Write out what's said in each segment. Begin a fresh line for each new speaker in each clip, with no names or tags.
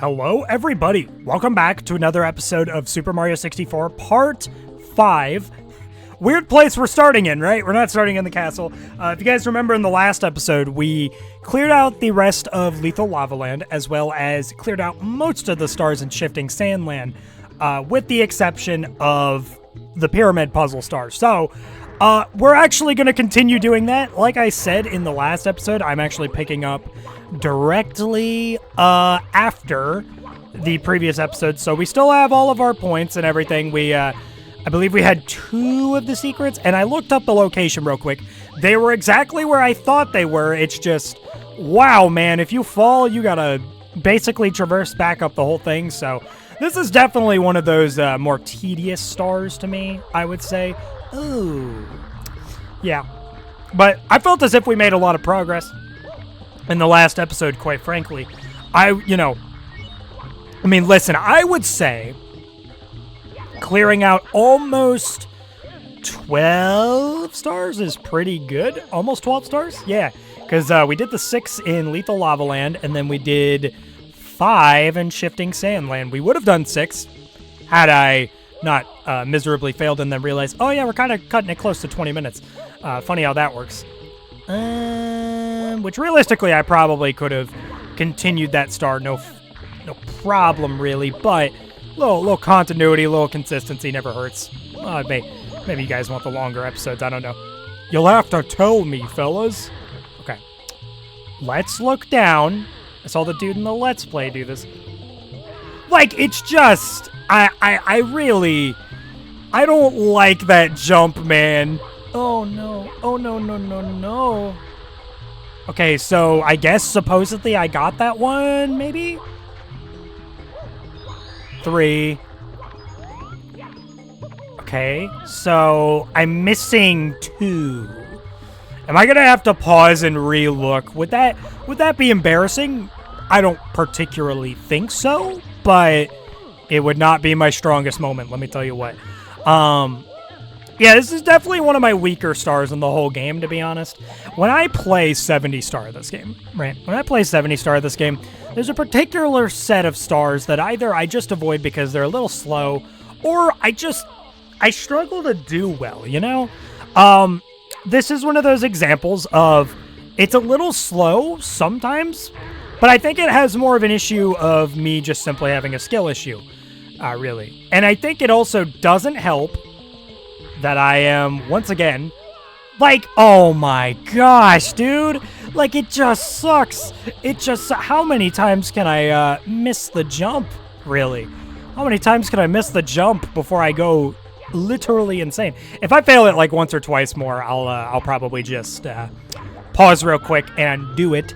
Hello, everybody. Welcome back to another episode of Super Mario 64 Part 5. Weird place we're starting in, right? We're not starting in the castle. If you guys remember in the last episode, we cleared out the rest of Lethal Lava Land, as well as cleared out most of the stars in Shifting Sand Land, with the exception of the Pyramid Puzzle stars. So, we're actually going to continue doing that. Like I said in the last episode, I'm actually picking up directly after the previous episode. So we still have all of our points and everything. I believe we had 2 of the secrets, and I looked up the location real quick. They were exactly where I thought they were. It's just, wow, man, if you fall, you gotta basically traverse back up the whole thing. So this is definitely one of those more tedious stars to me, I would say. Ooh. Yeah. But I felt as if we made a lot of progress in the last episode, quite frankly. Listen, I would say clearing out almost 12 stars is pretty good. Almost 12 stars? Yeah, because we did the 6 in Lethal Lava Land, and then we did 5 in Shifting Sand Land. We would have done 6 had I not miserably failed and then realized, oh yeah, we're kind of cutting it close to 20 minutes. Funny how that works. Which realistically, I probably could have continued that star, no problem really, but little continuity, a little consistency never hurts. Maybe you guys want the longer episodes, I don't know. You'll have to tell me, fellas. Okay. Let's look down. I saw the dude in the Let's Play do this. Like, it's just, I don't like that jump, man. Oh no. Oh no. Okay, so I guess supposedly I got that one, maybe? 3. Okay, so I'm missing 2. Am I gonna have to pause and re-look? Would that be embarrassing? I don't particularly think so, but it would not be my strongest moment, let me tell you what. Yeah, this is definitely one of my weaker stars in the whole game, to be honest. When I play 70 star this game, right? When I play 70 star this game, there's a particular set of stars that either I just avoid because they're a little slow, or I struggle to do well, you know? This is one of those examples of it's a little slow sometimes, but I think it has more of an issue of me just simply having a skill issue, really. And I think it also doesn't help that I am, once again, like, oh my gosh, dude. Like, it just sucks. How many times can I miss the jump, really? How many times can I miss the jump before I go literally insane? If I fail it like once or twice more, I'll probably just pause real quick and do it.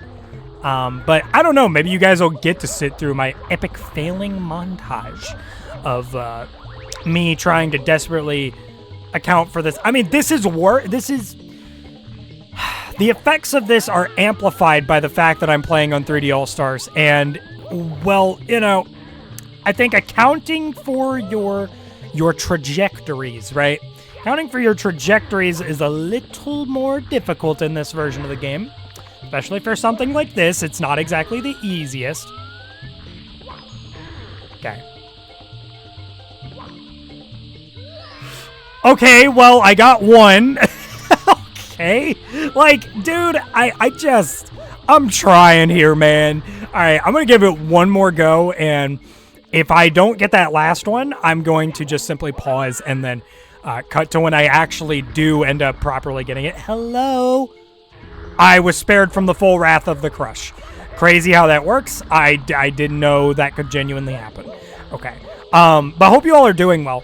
But I don't know, maybe you guys will get to sit through my epic failing montage of me trying to desperately account for this. I mean, the effects of this are amplified by the fact that I'm playing on 3D All-Stars, and, well, you know, I think accounting for your trajectories, right? Accounting for your trajectories is a little more difficult in this version of the game, especially for something like this. It's not exactly the easiest. Okay. Okay, well, I got 1. Okay. Like, dude, I'm trying here, man. All right, I'm going to give it one more go, and if I don't get that last one, I'm going to just simply pause and then cut to when I actually do end up properly getting it. Hello? I was spared from the full wrath of the crush. Crazy how that works. I didn't know that could genuinely happen. Okay. But I hope you all are doing well.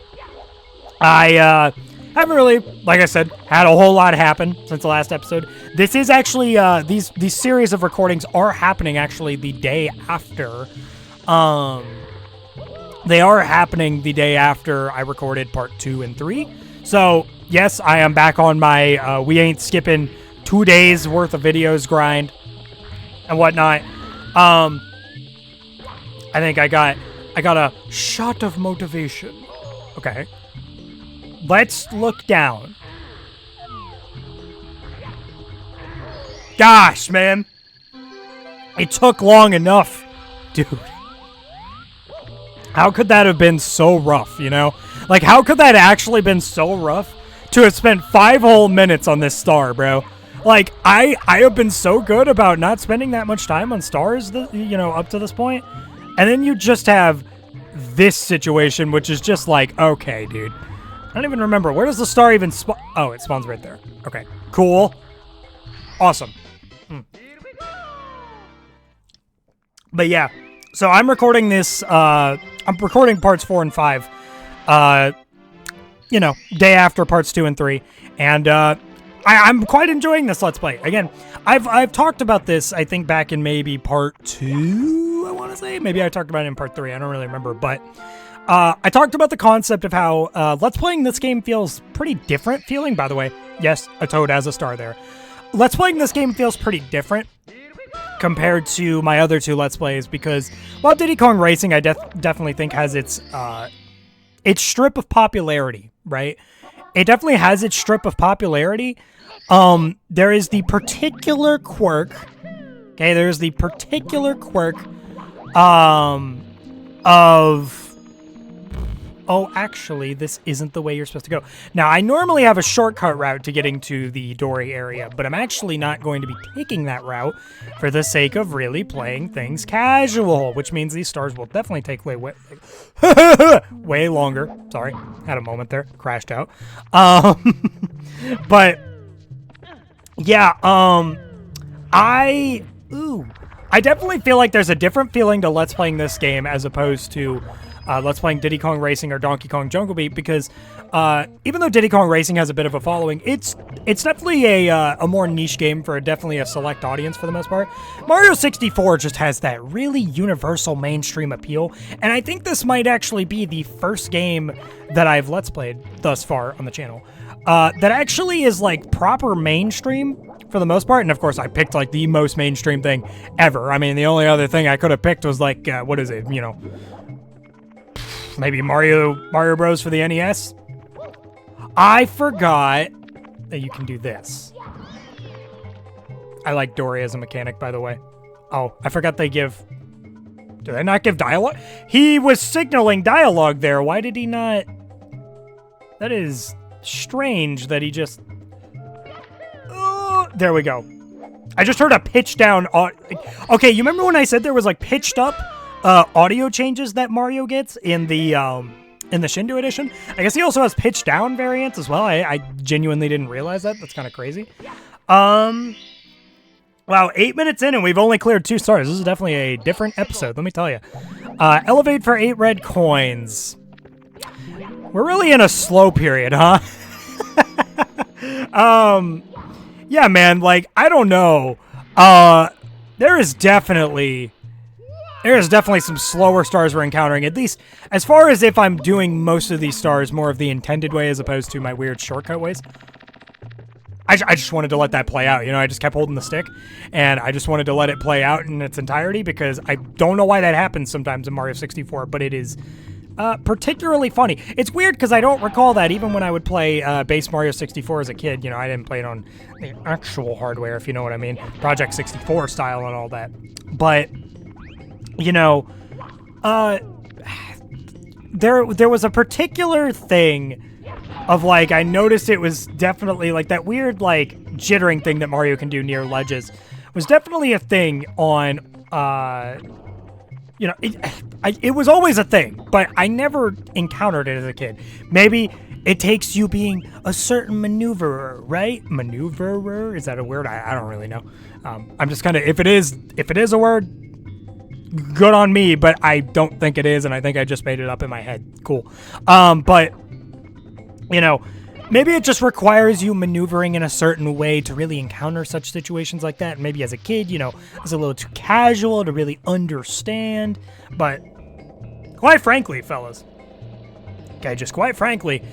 I haven't really, like I said, had a whole lot happen since the last episode. This is actually, these series of recordings are happening actually the day after. They are happening the day after I recorded part 2 and 3. So, yes, I am back on my we ain't skipping 2 days worth of videos grind and whatnot. I think I got a shot of motivation. Okay. Let's look down. Gosh, man. It took long enough. Dude. How could that have been so rough, you know? Like, how could that actually been so rough to have spent 5 whole minutes on this star, bro? Like, I have been so good about not spending that much time on stars, you know, up to this point. And then you just have this situation, which is just like, okay, dude. I don't even remember. Where does the star even spawn? Oh, it spawns right there. Okay, cool. Awesome. But yeah, so I'm recording this, I'm recording parts 4 and 5, you know, day after parts 2 and 3. And, I'm quite enjoying this Let's Play. Again, I've talked about this, I think, back in maybe part 2, I want to say. Maybe I talked about it in part 3, I don't really remember. But I talked about the concept of how Let's Playing this game feels pretty different feeling, by the way. Yes, a toad has a star there. Let's Playing this game feels pretty different compared to my other 2 Let's Plays because, while Diddy Kong Racing, I definitely think has its strip of popularity, right? It definitely has its strip of popularity. There is the particular quirk. Okay, there's the particular quirk of... Oh, actually, this isn't the way you're supposed to go. Now, I normally have a shortcut route to getting to the Dorrie area, but I'm actually not going to be taking that route for the sake of really playing things casual, which means these stars will definitely take way way longer. Sorry, had a moment there, crashed out. But yeah, I definitely feel like there's a different feeling to Let's Playing this game as opposed to Let's Playing Diddy Kong Racing or Donkey Kong Jungle Beat, because even though Diddy Kong Racing has a bit of a following, it's definitely a more niche game for definitely a select audience for the most part. Mario 64 just has that really universal mainstream appeal, and I think this might actually be the first game that I've Let's Played thus far on the channel that actually is like proper mainstream for the most part. And of course I picked like the most mainstream thing ever. I mean, the only other thing I could have picked was like, what is it, you know, maybe Mario Bros for the NES. I forgot that you can do this. I like Dorrie as a mechanic, by the way. Oh, I forgot they give... Do they not give dialogue? He was signaling dialogue there. Why did he not... That is strange that he just... Oh, there we go. I just heard a pitch down... Okay, you remember when I said there was like pitched up audio changes that Mario gets in the Shindo edition? I guess he also has pitch down variants as well. I genuinely didn't realize that. That's kind of crazy. Wow, 8 minutes in and we've only cleared 2 stars. This is definitely a different episode, let me tell you. Elevate for 8 red coins. We're really in a slow period, huh? Yeah, man, like, I don't know. There is definitely some slower stars we're encountering, at least as far as if I'm doing most of these stars more of the intended way as opposed to my weird shortcut ways. I just wanted to let that play out, you know, I just kept holding the stick, and I just wanted to let it play out in its entirety, because I don't know why that happens sometimes in Mario 64, but it is particularly funny. It's weird, because I don't recall that even when I would play base Mario 64 as a kid, you know, I didn't play it on the actual hardware, if you know what I mean, Project 64 style and all that, but... You know, there was a particular thing of, like, I noticed it was definitely, like, that weird, like, jittering thing that Mario can do near ledges was definitely a thing on, you know, it was always a thing, but I never encountered it as a kid. Maybe it takes you being a certain maneuverer, right? Maneuverer? Is that a word? I don't really know. I'm just kind of, if it is a word, good on me, but I don't think it is, and I think I just made it up in my head. Cool. But, you know, maybe it just requires you maneuvering in a certain way to really encounter such situations like that. Maybe as a kid, you know, it's a little too casual to really understand. But quite frankly, fellas, okay, just quite frankly,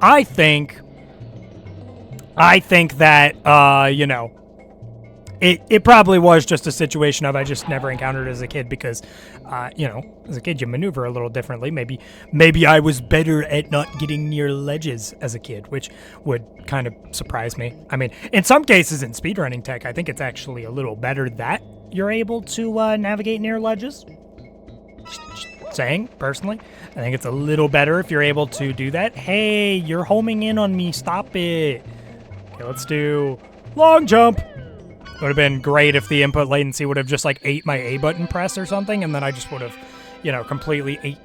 I think that, you know, It probably was just a situation of I just never encountered it as a kid because, you know, as a kid you maneuver a little differently. Maybe I was better at not getting near ledges as a kid, which would kind of surprise me. I mean, in some cases in speedrunning tech, I think it's actually a little better that you're able to navigate near ledges. saying, personally. I think it's a little better if you're able to do that. Hey, you're homing in on me. Stop it. Okay, let's do long jump. It would have been great if the input latency would have just like ate my A button press or something, and then I just would have, you know, completely ate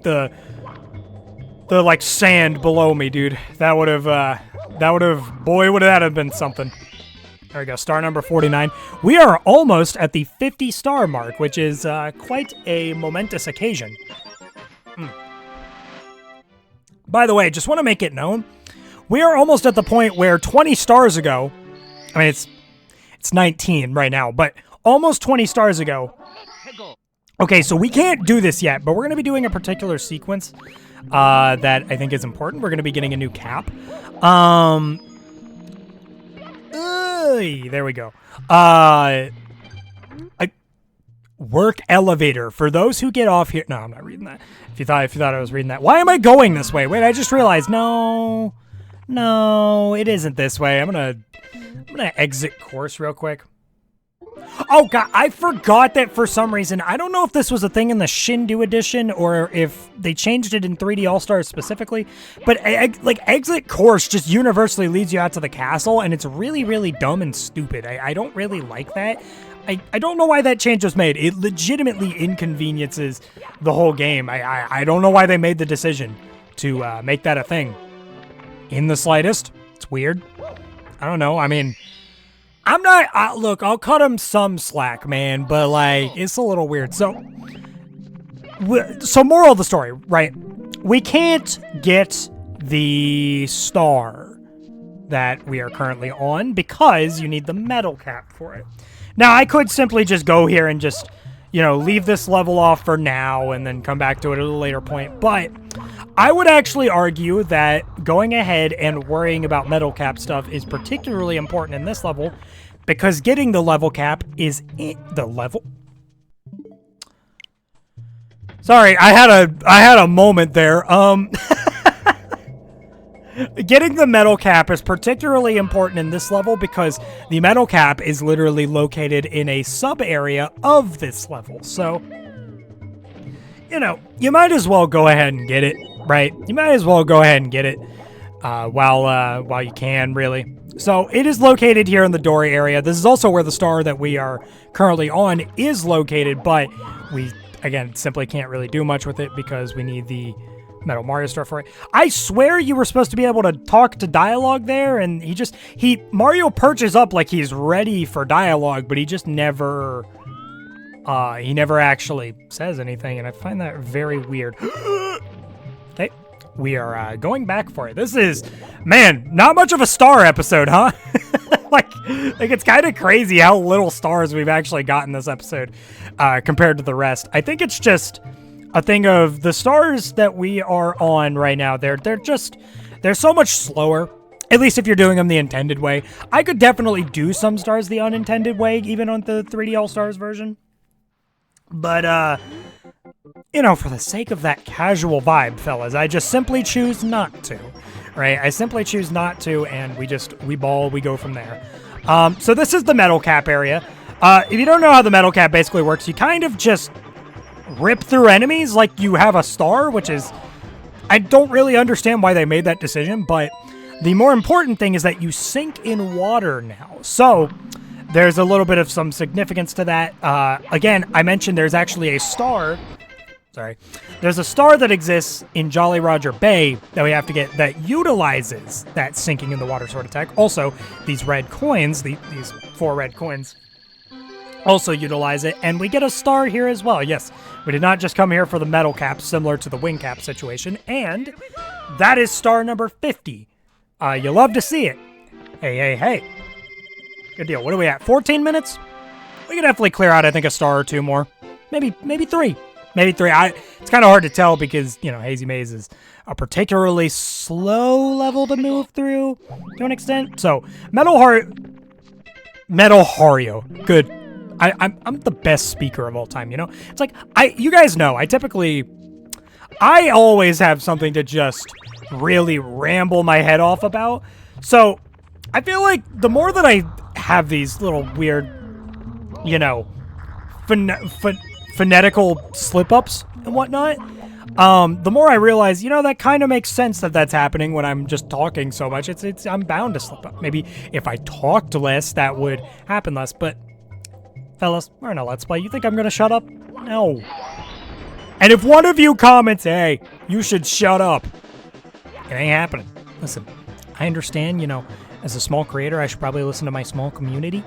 the like sand below me, dude. That would have boy, would that have been something. There we go, star number 49. We are almost at the 50 star mark, which is quite a momentous occasion. By the way, just want to make it known, we are almost at the point where 20 stars ago, I mean, it's 19 right now, but almost 20 stars ago. Okay, so we can't do this yet, but we're going to be doing a particular sequence that I think is important. We're going to be getting a new cap. There we go. Work elevator. For those who get off here... No, I'm not reading that. If you thought I was reading that. Why am I going this way? Wait, I just realized. No, it isn't this way. I'm gonna exit course real quick. Oh, God, I forgot that for some reason. I don't know if this was a thing in the Shindu edition or if they changed it in 3D All-Stars specifically, but like exit course just universally leads you out to the castle, and it's really, really dumb and stupid. I don't really like that. I don't know why that change was made. It legitimately inconveniences the whole game. I don't know why they made the decision to make that a thing. In the slightest. It's weird. I don't know. I mean... I'm not, look, I'll cut him some slack, man, but, like, it's a little weird. So moral of the story, right? We can't get the star that we are currently on because you need the metal cap for it. Now, I could simply just go here and just, you know, leave this level off for now and then come back to it at a later point, but I would actually argue that going ahead and worrying about metal cap stuff is particularly important in this level because getting the level cap is the level. Sorry, I had a moment there. Getting the metal cap is particularly important in this level because the metal cap is literally located in a sub-area of this level. So, you know, you might as well go ahead and get it, right? You might as well go ahead and get it while you can, really. So it is located here in the Dorrie area. This is also where the star that we are currently on is located, but we, again, simply can't really do much with it because we need the Metal Mario star for it. I swear you were supposed to be able to talk to dialogue there, and Mario perches up like he's ready for dialogue, but he just never... he never actually says anything, and I find that very weird. Okay, we are going back for it. This is, man, not much of a star episode, huh? like it's kind of crazy how little stars we've actually gotten this episode compared to the rest. I think it's just a thing of the stars that we are on right now. They're so much slower. At least if you're doing them the intended way. I could definitely do some stars the unintended way, even on the 3D All-Stars version. But, you know, for the sake of that casual vibe, fellas, I just simply choose not to, right? I simply choose not to, and we go from there. So this is the metal cap area. If you don't know how the metal cap basically works, you kind of just rip through enemies like you have a star, which is... I don't really understand why they made that decision, but the more important thing is that you sink in water now. So... there's a little bit of some significance to that. Again, I mentioned there's actually a star. Sorry. There's a star that exists in Jolly Roger Bay that we have to get that utilizes that sinking in the water sort of tech. Also, these red coins, these 4 red coins, also utilize it. And we get a star here as well. Yes, we did not just come here for the metal cap, similar to the wing cap situation. And that is star number 50. You love to see it. Hey. Good deal. What are we at? 14 minutes? We can definitely clear out, I think, a star or 2 more. Maybe 3. Maybe 3. It's kind of hard to tell because, you know, Hazy Maze is a particularly slow level to move through to an extent. So, Metal Hario. Good. I'm the best speaker of all time, you know? It's like, you guys know, I always have something to just really ramble my head off about. So, I feel like the more that I have these little weird, you know, phonetical slip-ups and whatnot, the more I realize, you know, that kind of makes sense that that's happening when I'm just talking so much. I'm bound to slip up. Maybe if I talked less, that would happen less. But, fellas, we're in a Let's Play. You think I'm going to shut up? No. And if one of you comments, hey, you should shut up, it ain't happening. Listen, I understand, you know, as a small creator, I should probably listen to my small community.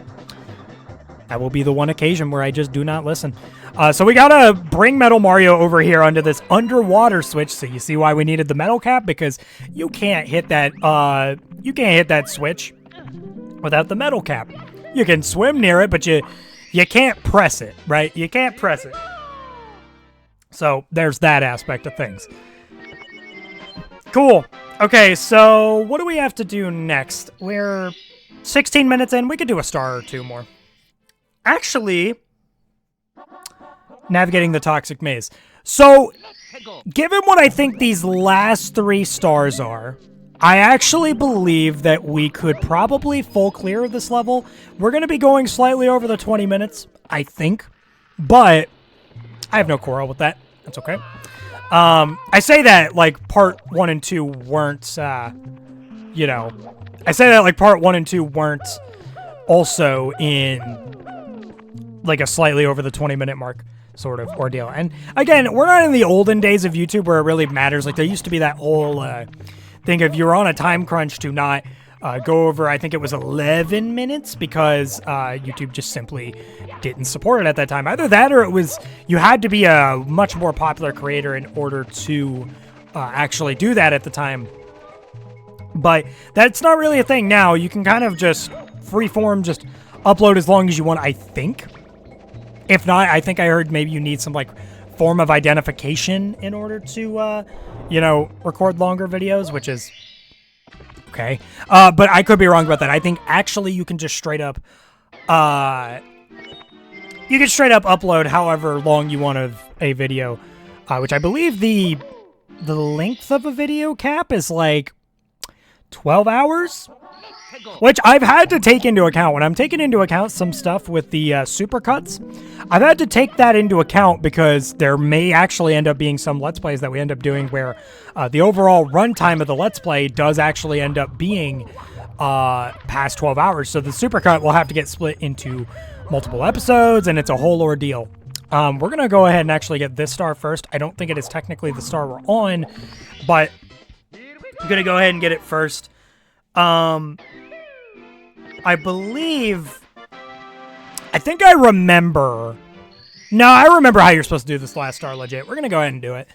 That will be the one occasion where I just do not listen. So we gotta bring Metal Mario over here onto this underwater switch. So you see why we needed the metal cap, because you can't hit that. You can't hit that switch without the metal cap. You can swim near it, but you can't press it, right? You can't press it. So there's that aspect of things. Cool. Okay, so what do we have to do next? We're 16 minutes in. We could do a star or two more. Actually, navigating the toxic maze. So, given what I think these last 3 stars are, I actually believe that we could probably full clear this level. We're going to be going slightly over the 20 minutes, I think. But I have no quarrel with that. That's okay. I say that like part 1 and 2 weren't, you know, I say that like part 1 and 2 weren't also in like a slightly over the 20-minute mark sort of ordeal. And again, we're not in the olden days of YouTube where it really matters. Like there used to be that whole thing of you're on a time crunch to not go over, I think it was 11 minutes because YouTube just simply didn't support it at that time. Either that or it was you had to be a much more popular creator in order to actually do that at the time. But that's not really a thing now. You can kind of just freeform, just upload as long as you want, I think. If not, I think I heard maybe you need some, like, form of identification in order to, you know, record longer videos, which is okay. But I could be wrong about that. I think actually you can just straight up, upload however long you want of a video, which I believe the length of a video cap is, like, 12 hours? Which I've had to take into account. When I'm taking into account some stuff with the supercuts, I've had to take that into account because there may actually end up being some Let's Plays that we end up doing where the overall runtime of the Let's Play does actually end up being past 12 hours. So the supercut will have to get split into multiple episodes, and it's a whole ordeal. We're going to go ahead and actually get this star first. I don't think it is technically the star we're on, but I'm going to go ahead and get it first. I believe... I think I remember... No, I remember how you're supposed to do this last star legit. We're going to go ahead and do it.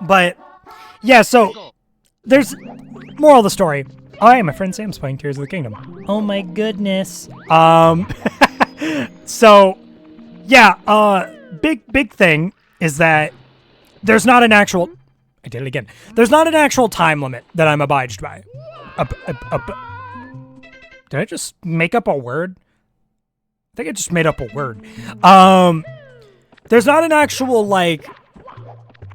But, yeah, so... There's... Moral of the story. Oh, hey, my friend Sam's playing Tears of the Kingdom. Oh my goodness. So, yeah, big thing is that there's not an actual... I did it again. There's not an actual time limit that I'm abided by. Did I just make up a word? I think I just made up a word. There's not an actual, like,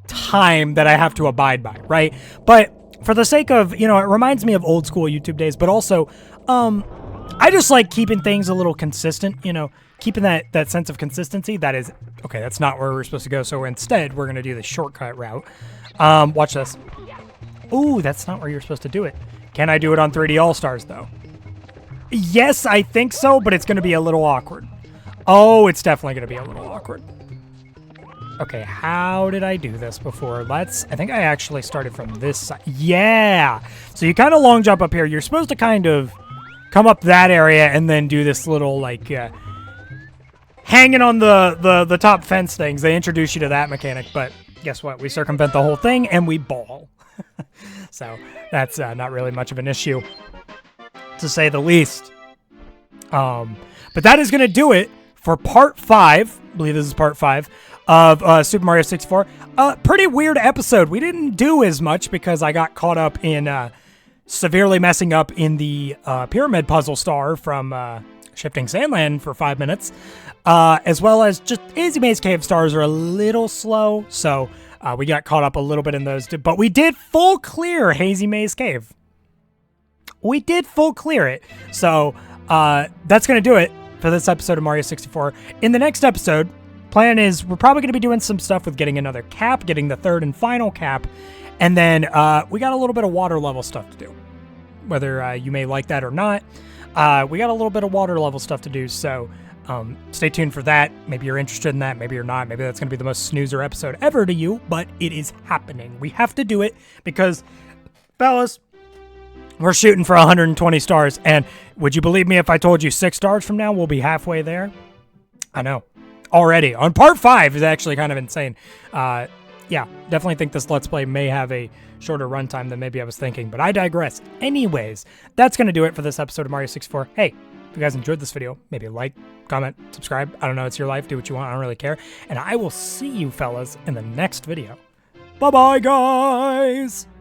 time that I have to abide by, right? But for the sake of, you know, it reminds me of old school YouTube days, but also, I just like keeping things a little consistent, you know, keeping that sense of consistency. That is, okay, that's not where we're supposed to go, so instead, we're going to do the shortcut route. Watch this. Ooh, that's not where you're supposed to do it. Can I do it on 3D All-Stars, though? Yes, I think so, but it's going to be a little awkward. Oh, it's definitely going to be a little awkward. Okay, how did I do this before? I think I actually started from this side. Yeah! So you kind of long jump up here. You're supposed to kind of come up that area and then do this little, like, hanging on the top fence things. They introduce you to that mechanic, but guess what? We circumvent the whole thing and we ball. So that's not really much of an issue, to say the least. But that is going to do it for part 5. I believe this is part 5 of Super Mario 64. Pretty weird episode. We didn't do as much because I got caught up in severely messing up in the pyramid puzzle star from Shifting Sandland for 5 minutes, as well as just Hazy Maze Cave stars are a little slow, so we got caught up a little bit in those, but we did full clear Hazy Maze Cave. We did full clear it, so that's going to do it for for this episode of Mario 64. In the next episode, plan is we're probably going to be doing some stuff with getting another cap, getting the third and final cap, and then we got a little bit of water level stuff to do. Whether you may like that or not, we got a little bit of water level stuff to do, so stay tuned for that. Maybe you're interested in that, maybe you're not. Maybe that's going to be the most snoozer episode ever to you, but it is happening. We have to do it because, fellas, we're shooting for 120 stars, and would you believe me if I told you 6 stars from now we'll be halfway there? I know. Already. On part 5 is actually kind of insane. Yeah, definitely think this Let's Play may have a shorter runtime than maybe I was thinking, but I digress. Anyways, that's going to do it for this episode of Mario 64. Hey, if you guys enjoyed this video, maybe like, comment, subscribe. I don't know, it's your life. Do what you want. I don't really care. And I will see you fellas in the next video. Bye-bye, guys!